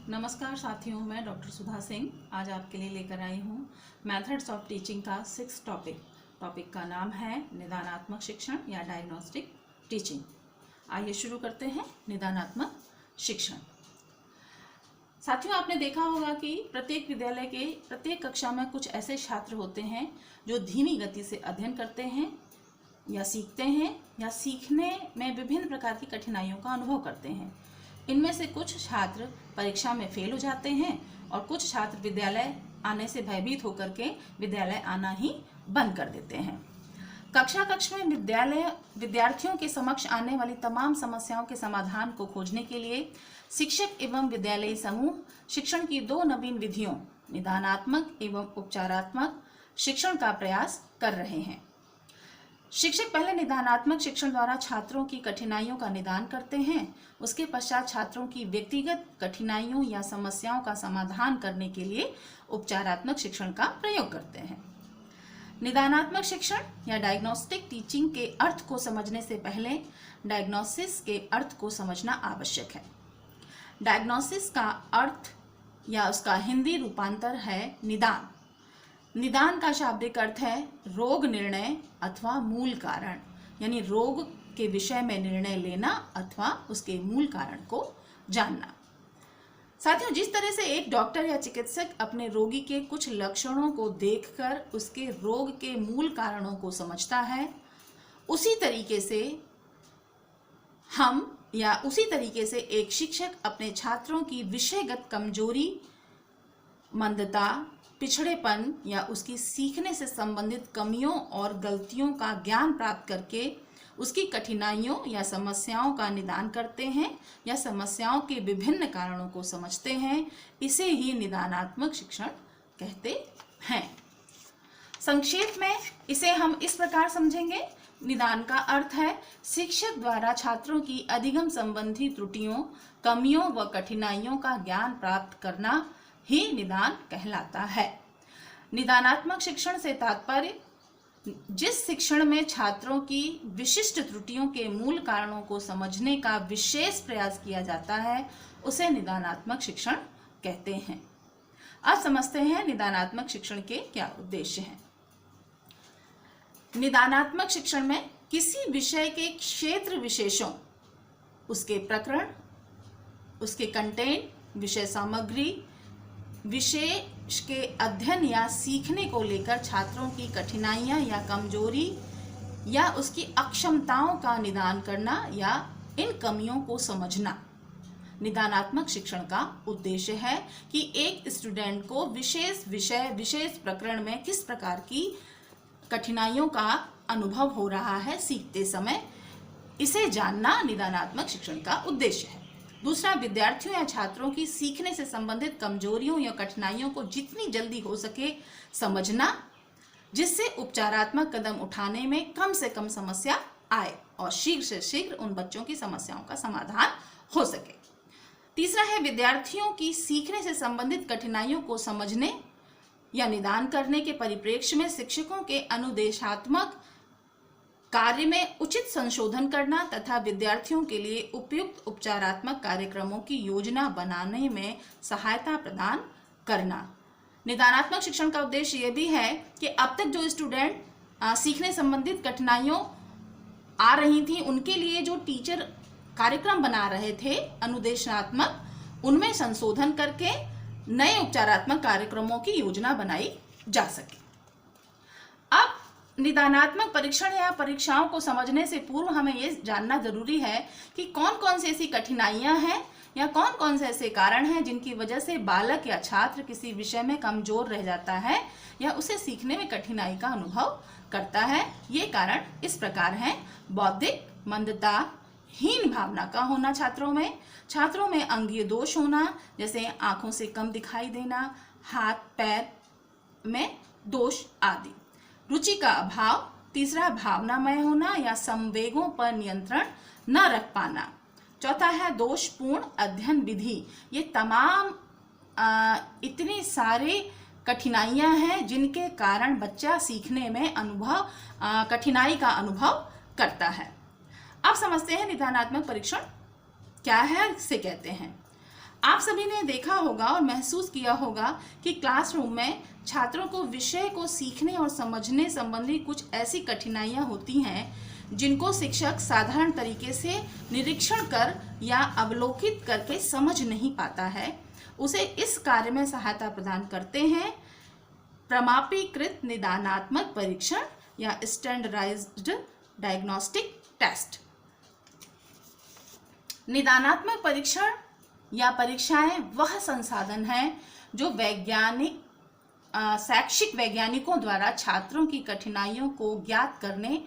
नमस्कार साथियों, मैं डॉक्टर सुधा सिंह आज आपके लिए लेकर आई हूँ मेथड्स ऑफ टीचिंग का 6 टॉपिक का नाम है निदानात्मक शिक्षण या डायग्नोस्टिक टीचिंग। आइए शुरू करते हैं। निदानात्मक शिक्षण। साथियों, आपने देखा होगा कि प्रत्येक विद्यालय के प्रत्येक कक्षा में कुछ ऐसे छात्र होते हैं जो धीमी गति से अध्ययन करते हैं या सीखते हैं या सीखने में विभिन्न प्रकार की कठिनाइयों का अनुभव करते हैं। इनमें से कुछ छात्र परीक्षा में फेल हो जाते हैं और कुछ छात्र विद्यालय आने से भयभीत होकर के विद्यालय आना ही बंद कर देते हैं। कक्ष में विद्यार्थियों के समक्ष आने वाली तमाम समस्याओं के समाधान को खोजने के लिए शिक्षक एवं विद्यालयी समूह शिक्षण की 2 नवीन विधियों निदानात्मक एवं उपचारात्मक शिक्षण का प्रयास कर रहे हैं। शिक्षक पहले निदानात्मक शिक्षण द्वारा छात्रों की कठिनाइयों का निदान करते हैं। उसके पश्चात छात्रों की व्यक्तिगत कठिनाइयों या समस्याओं का समाधान करने के लिए उपचारात्मक शिक्षण का प्रयोग करते हैं। निदानात्मक शिक्षण या डायग्नोस्टिक टीचिंग के अर्थ को समझने से पहले डायग्नोसिस के अर्थ को समझना आवश्यक है। डायग्नोसिस का अर्थ या उसका हिंदी रूपांतर है निदान। निदान का शाब्दिक अर्थ है रोग निर्णय अथवा मूल कारण, यानी रोग के विषय में निर्णय लेना अथवा उसके मूल कारण को जानना। साथियों, जिस तरह से एक डॉक्टर या चिकित्सक अपने रोगी के कुछ लक्षणों को देखकर उसके रोग के मूल कारणों को समझता है, उसी तरीके से एक शिक्षक अपने छात्रों की विषयगत कमजोरी, मंदता, पिछड़ेपन या उसकी सीखने से संबंधित कमियों और गलतियों का ज्ञान प्राप्त करके उसकी कठिनाइयों या समस्याओं का निदान करते हैं या समस्याओं के विभिन्न कारणों को समझते हैं। इसे ही निदानात्मक शिक्षण कहते हैं। संक्षेप में इसे हम इस प्रकार समझेंगे। निदान का अर्थ है शिक्षक द्वारा छात्रों की अधिगम संबंधी त्रुटियों, कमियों व कठिनाइयों का ज्ञान प्राप्त करना ही निदान कहलाता है। निदानात्मक शिक्षण से तात्पर्य जिस शिक्षण में छात्रों की विशिष्ट त्रुटियों के मूल कारणों को समझने का विशेष प्रयास किया जाता है, उसे निदानात्मक शिक्षण कहते हैं। अब समझते हैं निदानात्मक शिक्षण के क्या उद्देश्य हैं। निदानात्मक शिक्षण में किसी विषय के क्षेत्र विशेषों, उसके प्रकरण, उसके कंटेंट, विषय सामग्री, विषय के अध्ययन या सीखने को लेकर छात्रों की कठिनाइयां या कमजोरी या उसकी अक्षमताओं का निदान करना या इन कमियों को समझना निदानात्मक शिक्षण का उद्देश्य है कि एक स्टूडेंट को विशेष विषय, विशेष प्रकरण में किस प्रकार की कठिनाइयों का अनुभव हो रहा है सीखते समय, इसे जानना निदानात्मक शिक्षण का उद्देश्य है। दूसरा, विद्यार्थियों या छात्रों की सीखने से संबंधित कमजोरियों या कठिनाइयों को जितनी जल्दी हो सके समझना, जिससे उपचारात्मक कदम उठाने में कम से कम समस्या आए और शीघ्र से शीघ्र उन बच्चों की समस्याओं का समाधान हो सके। तीसरा है, विद्यार्थियों की सीखने से संबंधित कठिनाइयों को समझने या निदान करने के परिप्रेक्ष्य में शिक्षकों के अनुदेशात्मक कार्य में उचित संशोधन करना तथा विद्यार्थियों के लिए उपयुक्त उपचारात्मक कार्यक्रमों की योजना बनाने में सहायता प्रदान करना। निदानात्मक शिक्षण का उद्देश्य यह भी है कि अब तक जो स्टूडेंट सीखने संबंधित कठिनाइयों आ रही थी, उनके लिए जो टीचर कार्यक्रम बना रहे थे अनुदेशात्मक, उनमें संशोधन करके नए उपचारात्मक कार्यक्रमों की योजना बनाई जा सके। अब निदानात्मक परीक्षण या परीक्षाओं को समझने से पूर्व हमें यह जानना जरूरी है कि कौन कौन सी ऐसी कठिनाइयां हैं या कौन कौन से ऐसे कारण हैं जिनकी वजह से बालक या छात्र किसी विषय में कमजोर रह जाता है या उसे सीखने में कठिनाई का अनुभव करता है। ये कारण इस प्रकार हैं। बौद्धिक मंदता, हीन भावना का होना छात्रों में अंगीय दोष होना, जैसे आंखों से कम दिखाई देना, हाथ पैर में दोष आदि। रुचि का अभाव। तीसरा, भावनामय होना या संवेगों पर नियंत्रण न रख पाना। चौथा है दोषपूर्ण अध्ययन विधि। ये तमाम इतनी सारी कठिनाइयां हैं जिनके कारण बच्चा सीखने में कठिनाई का अनुभव करता है। अब समझते हैं निदानात्मक परीक्षण क्या है, इसे कहते हैं। आप सभी ने देखा होगा और महसूस किया होगा कि क्लासरूम में छात्रों को विषय को सीखने और समझने संबंधी कुछ ऐसी कठिनाइयां होती हैं जिनको शिक्षक साधारण तरीके से निरीक्षण कर या अवलोकित करके समझ नहीं पाता है। उसे इस कार्य में सहायता प्रदान करते हैं प्रमाणीकृत निदानात्मक परीक्षण या स्टैंडर्डाइज्ड डायग्नोस्टिक टेस्ट। निदानात्मक परीक्षण या परीक्षाएं वह संसाधन हैं जो शैक्षिक वैज्ञानिकों द्वारा छात्रों की कठिनाइयों को ज्ञात करने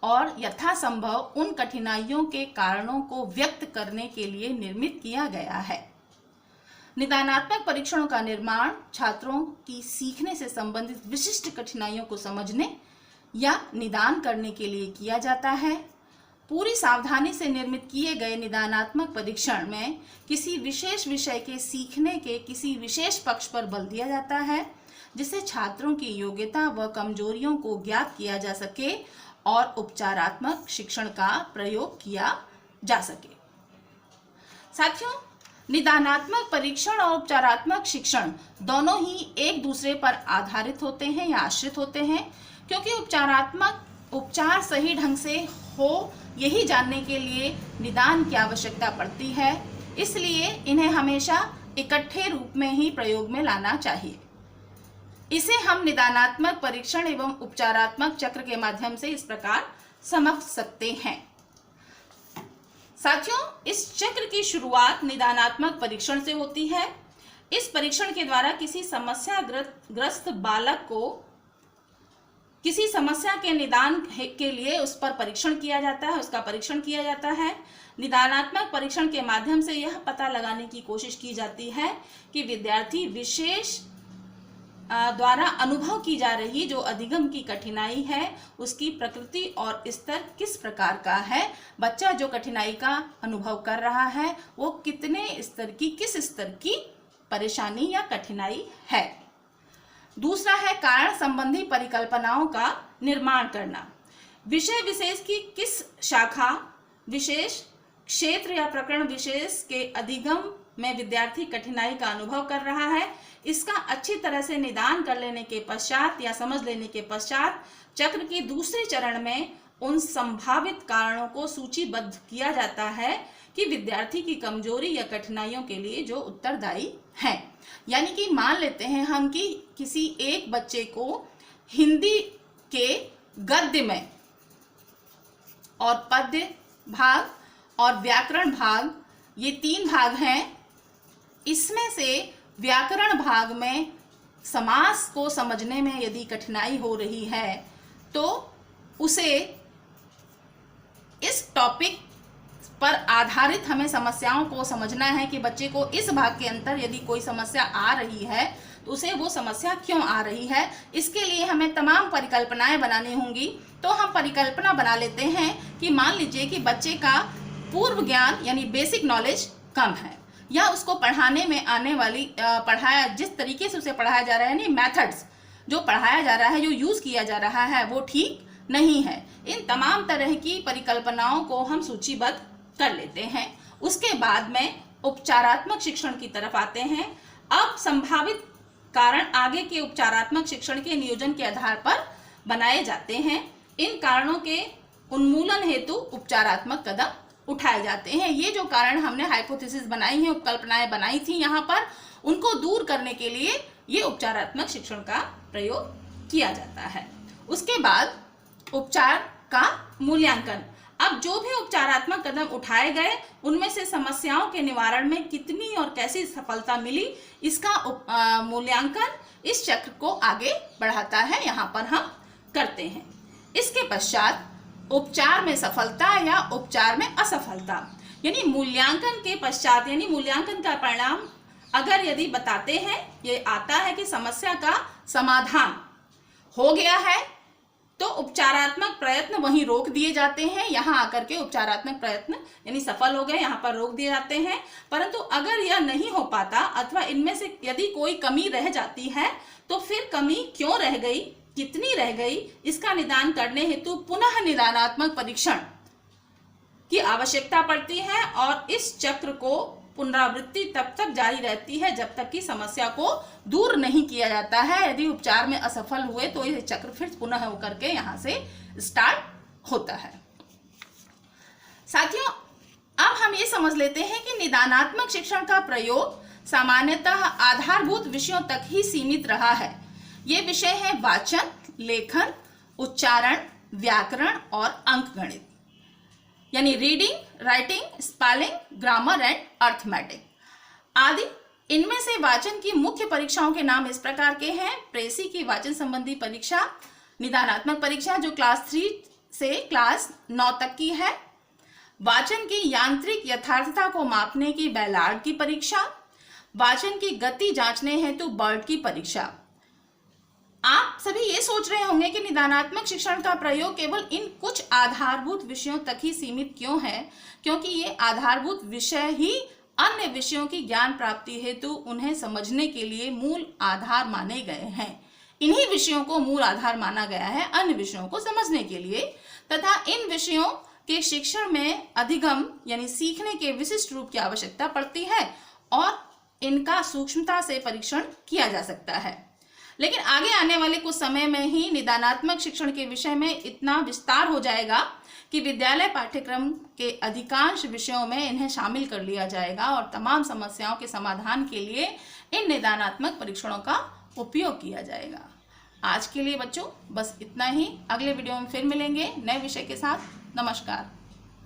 और यथासंभव उन कठिनाइयों के कारणों को व्यक्त करने के लिए निर्मित किया गया है। निदानात्मक परीक्षणों का निर्माण छात्रों की सीखने से संबंधित विशिष्ट कठिनाइयों को समझने या निदान करने के लिए किया जाता है। पूरी सावधानी से निर्मित किए गए निदानात्मक परीक्षण में किसी विशेष विषय के सीखने के किसी विशेष पक्ष पर बल दिया जाता है जिससे छात्रों की योग्यता व कमजोरियों को ज्ञात किया जा सके और उपचारात्मक शिक्षण का प्रयोग किया जा सके। साथियों, निदानात्मक परीक्षण और उपचारात्मक शिक्षण दोनों ही एक दूसरे पर आधारित होते हैं या आश्रित होते हैं, क्योंकि उपचार सही ढंग से हो यही जानने के लिए निदान की आवश्यकता पड़ती है। इसलिए इन्हें हमेशा इकट्ठे रूप में ही प्रयोग में लाना चाहिए। इसे हम निदानात्मक परीक्षण एवं उपचारात्मक चक्र के माध्यम से इस प्रकार समझ सकते हैं। साथियों, इस चक्र की शुरुआत निदानात्मक परीक्षण से होती है। इस परीक्षण के द्वारा किसी समस्याग्रस्त बालक को किसी समस्या के निदान के लिए उस पर परीक्षण किया जाता है, उसका परीक्षण किया जाता है। निदानात्मक परीक्षण के माध्यम से यह पता लगाने की कोशिश की जाती है कि विद्यार्थी विशेष द्वारा अनुभव की जा रही जो अधिगम की कठिनाई है उसकी प्रकृति और स्तर किस प्रकार का है। बच्चा जो कठिनाई का अनुभव कर रहा है वो किस स्तर की परेशानी या कठिनाई है। दूसरा है कारण संबंधी परिकल्पनाओं का निर्माण करना। विषय विशेष की किस शाखा, विशेष क्षेत्र या प्रकरण विशेष के अधिगम में विद्यार्थी कठिनाई का अनुभव कर रहा है, इसका अच्छी तरह से निदान कर लेने के पश्चात या समझ लेने के पश्चात चक्र के दूसरे चरण में उन संभावित कारणों को सूचीबद्ध किया जाता है कि विद्यार्थी की कमजोरी या कठिनाइयों के लिए जो उत्तरदायी हैं। यानी कि मान लेते हैं हम कि किसी एक बच्चे को हिंदी के गद्य में और पद्य भाग और व्याकरण भाग, ये 3 भाग हैं। इसमें से व्याकरण भाग में समास को समझने में यदि कठिनाई हो रही है तो उसे इस टॉपिक पर आधारित हमें समस्याओं को समझना है कि बच्चे को इस भाग के अंदर यदि कोई समस्या आ रही है तो उसे वो समस्या क्यों आ रही है। इसके लिए हमें तमाम परिकल्पनाएं बनानी होंगी। तो हम परिकल्पना बना लेते हैं कि मान लीजिए कि बच्चे का पूर्व ज्ञान यानी बेसिक नॉलेज कम है, या उसको पढ़ाने में आने वाली जिस तरीके से उसे पढ़ाया जा रहा है, यानी मेथड्स जो पढ़ाया जा रहा है, जो यूज किया जा रहा है वो ठीक नहीं है। इन तमाम तरह की परिकल्पनाओं को हम सूचीबद्ध कर लेते हैं। उसके बाद में उपचारात्मक शिक्षण की तरफ आते हैं। अब संभावित कारण आगे के उपचारात्मक शिक्षण के नियोजन के आधार पर बनाए जाते हैं। इन कारणों के उन्मूलन हेतु उपचारात्मक कदम उठाए जाते हैं। ये जो कारण हमने हाइपोथेसिस बनाई है, उपकल्पनाएं बनाई थी यहाँ पर, उनको दूर करने के लिए ये उपचारात्मक शिक्षण का प्रयोग किया जाता है। उसके बाद उपचार का मूल्यांकन। अब जो भी उपचारात्मक कदम उठाए गए उनमें से समस्याओं के निवारण में कितनी और कैसी सफलता मिली, इसका मूल्यांकन इस चक्र को आगे बढ़ाता है, यहाँ पर हम करते हैं। इसके पश्चात उपचार में सफलता या उपचार में असफलता, यानी मूल्यांकन के पश्चात, यानी मूल्यांकन का परिणाम अगर यदि बताते हैं, ये आता है कि समस्या का समाधान हो गया है तो उपचारात्मक प्रयत्न वहीं रोक दिए जाते हैं। यहाँ आकर के उपचारात्मक प्रयत्न यानी सफल हो गए, यहाँ पर रोक दिए जाते हैं। परंतु अगर यह नहीं हो पाता अथवा इनमें से यदि कोई कमी रह जाती है तो फिर कमी क्यों रह गई, कितनी रह गई, इसका निदान करने हेतु पुनः निदानात्मक परीक्षण की आवश्यकता पड़ती है और इस चक्र को पुनरावृत्ति तब तक जारी रहती है जब तक कि समस्या को दूर नहीं किया जाता है। यदि उपचार में असफल हुए तो यह चक्र फिर पुनः होकर के यहाँ से स्टार्ट होता है। साथियों, अब हम ये समझ लेते हैं कि निदानात्मक शिक्षण का प्रयोग सामान्यतः आधारभूत विषयों तक ही सीमित रहा है। ये विषय है वाचन, लेखन, उच्चारण, व्याकरण और अंकगणित, यानी reading, writing, spelling, grammar and arithmetic आदि। इनमें से वाचन की मुख्य परीक्षाओं के नाम इस प्रकार के हैं। प्रेसी की वाचन संबंधी परीक्षा, निदानात्मक परीक्षा जो क्लास 3 से क्लास 9 तक की है, वाचन की यांत्रिक यथार्थता को मापने की बैलार्ड की परीक्षा, वाचन की गति जांचने हेतु बर्ड की परीक्षा। आप सभी ये सोच रहे होंगे कि निदानात्मक शिक्षण का प्रयोग केवल इन कुछ आधारभूत विषयों तक ही सीमित क्यों है, क्योंकि ये आधारभूत विषय ही अन्य विषयों की ज्ञान प्राप्ति हेतु उन्हें समझने के लिए मूल आधार माने गए हैं। इन्हीं विषयों को मूल आधार माना गया है अन्य विषयों को समझने के लिए, तथा इन विषयों के शिक्षण में अधिगम यानी सीखने के विशिष्ट रूप की आवश्यकता पड़ती है और इनका सूक्ष्मता से परीक्षण किया जा सकता है। लेकिन आगे आने वाले कुछ समय में ही निदानात्मक शिक्षण के विषय में इतना विस्तार हो जाएगा कि विद्यालय पाठ्यक्रम के अधिकांश विषयों में इन्हें शामिल कर लिया जाएगा और तमाम समस्याओं के समाधान के लिए इन निदानात्मक परीक्षणों का उपयोग किया जाएगा। आज के लिए बच्चों बस इतना ही। अगले वीडियो में फिर मिलेंगे नए विषय के साथ। नमस्कार।